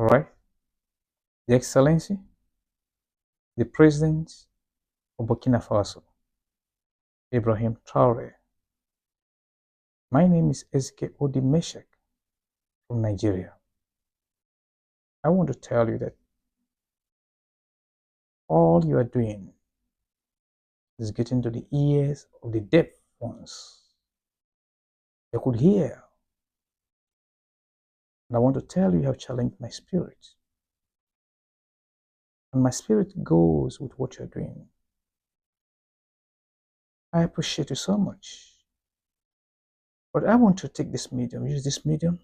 All right. The Excellency, the President of Burkina Faso, Ibrahim Traore. My name is Ezeke Odimeshek from Nigeria. I want to tell you that all you are doing is getting to the ears of the deaf ones. They could hear. And I want to tell you have challenged my spirit. And my spirit goes with what you're doing. I appreciate you so much. But I want to take this medium, use this medium,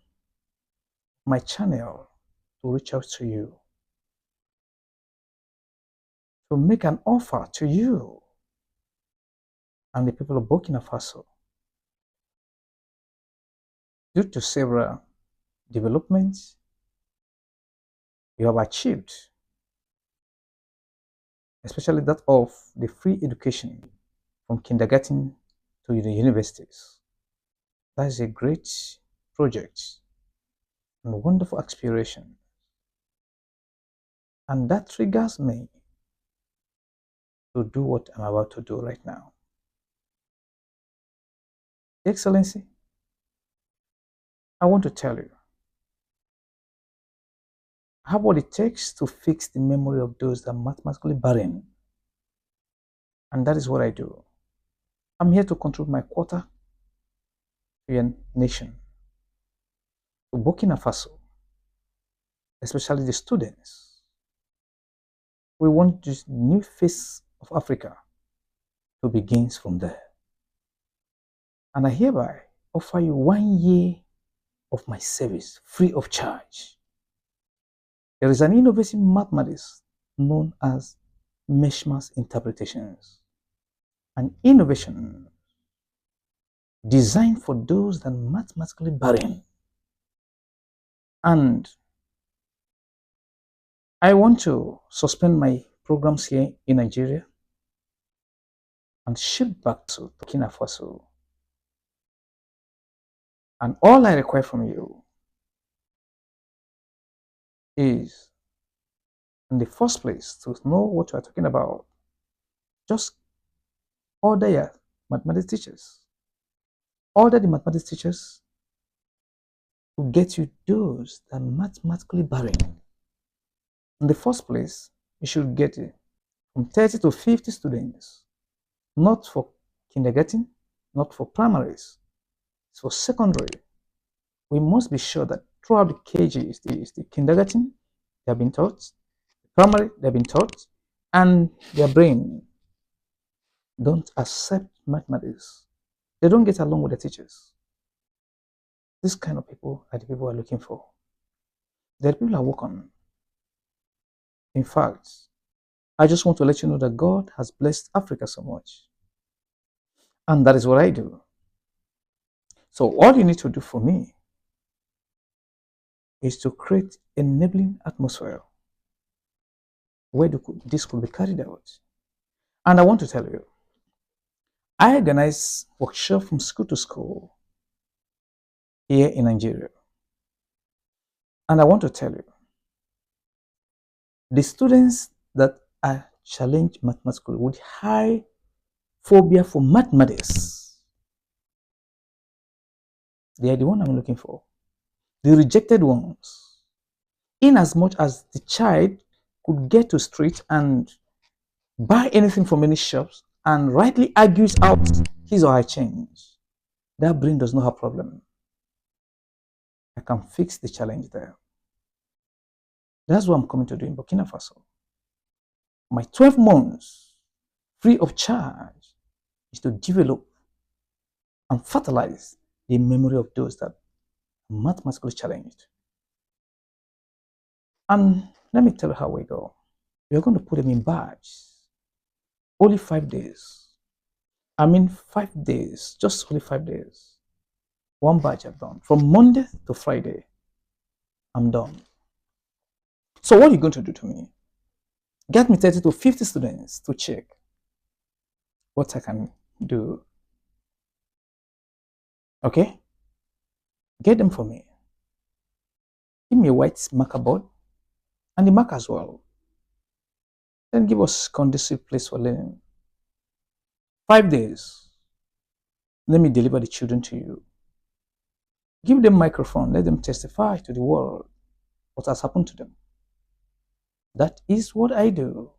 my channel, to reach out to you, to make an offer to you and the people of Burkina Faso. Due to several developments you have achieved, especially that of the free education from kindergarten to the universities. That is a great project and wonderful aspiration. And that triggers me to do what I'm about to do right now. Excellency, I want to tell you, I have what it takes to fix the memory of those that are mathematically barren. And that is what I do. I'm here to contribute my quota to your nation, to Burkina Faso, especially the students. We want this new face of Africa to begin from there. And I hereby offer you 1 year of my service free of charge. There is an innovative mathematics known as Meshmas interpretations, an innovation designed for those that are mathematically barren. And I want to suspend my programs here in Nigeria and ship back to Burkina Faso. And all I require from you is, in the first place, to know what you are talking about. Just order your mathematics teachers. Order the mathematics teachers to get you those that are mathematically barren. In the first place, you should get it from 30 to 50 students, not for kindergarten, not for primaries, it's for secondary. We must be sure that throughout the KG is the kindergarten, they have been taught, primary, they have been taught, and their brain don't accept mathematics. They don't get along with the teachers. This kind of people are the people we are looking for. They're the people I work on. In fact, I just want to let you know that God has blessed Africa so much. And that is what I do. So all you need to do for me is to create enabling atmosphere where this could be carried out. And I want to tell you, I organize workshops from school to school here in Nigeria. And I want to tell you, the students that are challenged mathematically with high phobia for mathematics, they are the one I'm looking for. The rejected ones. In as much as the child could get to street and buy anything from any shops and rightly argues out his or her change, that brain does not have problem. I can fix the challenge there. That's what I'm coming to do in Burkina Faso. My 12 months free of charge is to develop and fertilize the memory of those that are mathematically challenged. And let me tell you how we go. We are going to put them in batches. Only 5 days. I mean 5 days, just only 5 days. One batch I've done. From Monday to Friday, I'm done. So what are you going to do to me? Get me 30 to 50 students to check what I can do. Okay? Get them for me. Give me a white marker board and the mark as well. Then give us conducive place for learning. 5 days. Let me deliver the children to you. Give them microphone. Let them testify to the world what has happened to them. That is what I do.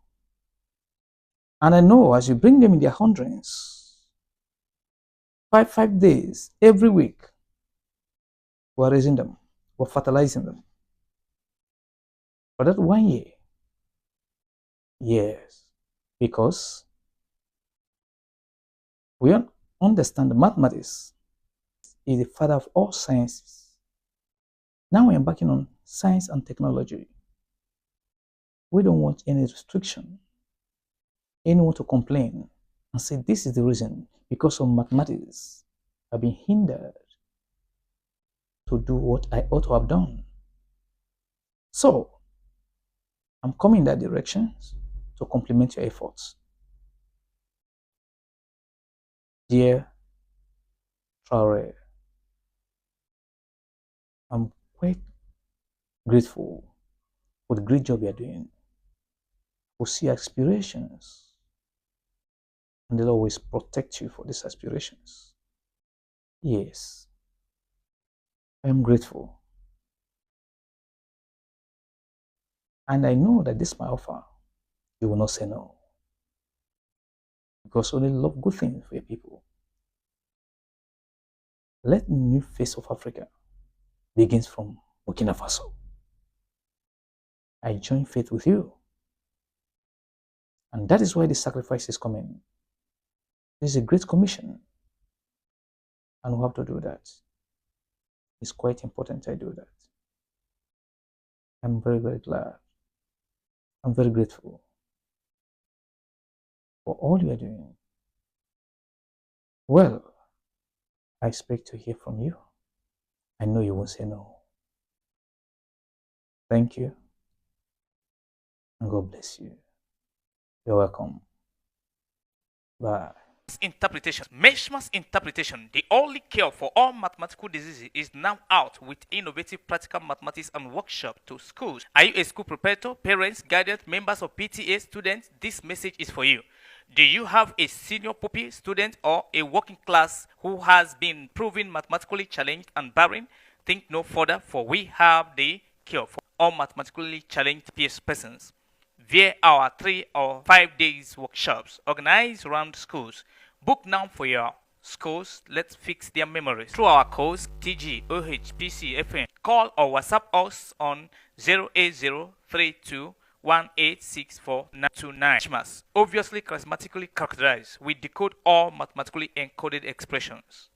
And I know as you bring them in their hundreds, five days every week, we're raising them, we're fertilizing them. For that 1 year, yes, because we understand mathematics is the father of all sciences. Now we're embarking on science and technology. We don't want any restriction, anyone to complain and say this is the reason because of mathematics I've been hindered to do what I ought to have done. So I'm coming in that direction to complement your efforts. Dear Traore, I'm quite grateful for the great job you're doing. We see aspirations, and they'll always protect you for these aspirations. Yes, I am grateful. And I know that this my offer, you will not say no. Because only love good things for your people. Let the new face of Africa begins from Burkina Faso. I join faith with you. And that is why the sacrifice is coming. This is a great commission. And we have to do that. It's quite important I do that. I'm very, very glad. I'm very grateful for all you are doing. Well, I expect to hear from you. I know you won't say no. Thank you. And God bless you. You're welcome. Bye. Interpretation. Meshma's interpretation, the only cure for all mathematical diseases, is now out with innovative practical mathematics and workshop to schools. Are you a school preparator, parents, guardians, members of PTA, students? This message is for you. Do you have a senior pupil, student, or a working class who has been proven mathematically challenged and barren? Think no further, for we have the cure for all mathematically challenged persons via our 3 or 5 days workshops organized around schools. Book now for your schools. Let's fix their memories through our codes TG, OH, PC, FM. Call or WhatsApp us on 08032 1864 obviously charismatically characterized. We decode all mathematically encoded expressions.